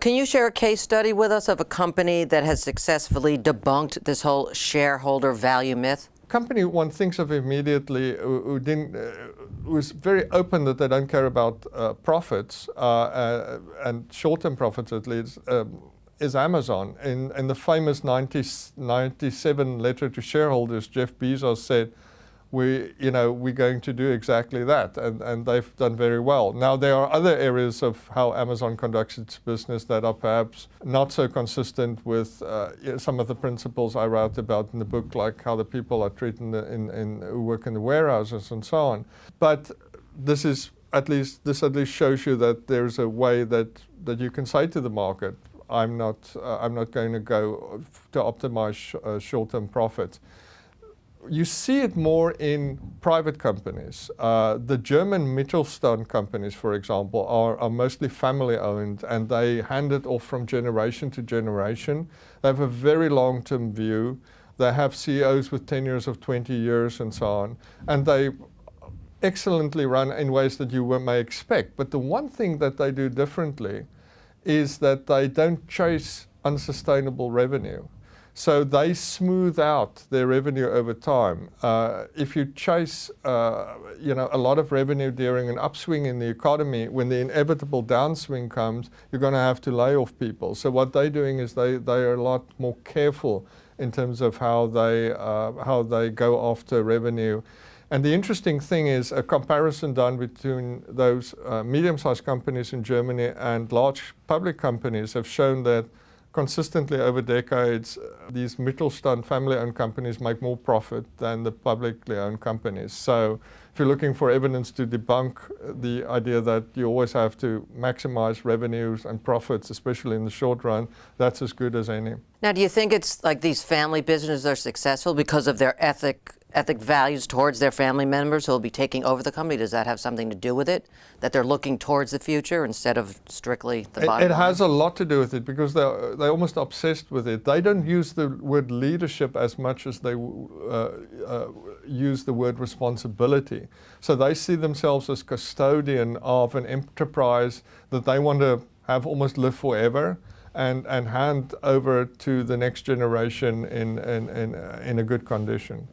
Can you share a case study with us of a company that has successfully debunked this whole shareholder value myth? Company one thinks of immediately who was very open that they don't care about profits and short-term profits at least, is Amazon. In the famous 1997 letter to shareholders, Jeff Bezos said, we're going to do exactly that, and they've done very well. Now, there are other areas of how Amazon conducts its business that are perhaps not so consistent with some of the principles I wrote about in the book, like how the people are treated who work in the warehouses and so on. But this at least shows you that there's a way that you can say to the market, I'm not going to go to optimize short-term profits. You see it more in private companies. The German Mittelstand companies, for example, are mostly family-owned, and they hand it off from generation to generation. They have a very long-term view. They have CEOs with tenures of 20 years and so on. And they excellently run in ways that you may expect. But the one thing that they do differently is that they don't chase unsustainable revenue. So they smooth out their revenue over time. If you chase a lot of revenue during an upswing in the economy, when the inevitable downswing comes, you're going to have to lay off people. So what they're doing is they are a lot more careful in terms of how they go after revenue. And the interesting thing is a comparison done between those medium-sized companies in Germany and large public companies have shown that consistently over decades, these Mittelstand family-owned companies make more profit than the publicly owned companies. So if you're looking for evidence to debunk the idea that you always have to maximize revenues and profits, especially in the short run, that's as good as any. Now, do you think it's like these family businesses are successful because of their ethic values towards their family members who will be taking over the company? Does that have something to do with it? That they're looking towards the future instead of strictly the bottom line? It has a lot to do with it because they're almost obsessed with it. They don't use the word leadership as much as they use the word responsibility. So they see themselves as custodian of an enterprise that they want to have almost live forever and hand over to the next generation in a good condition.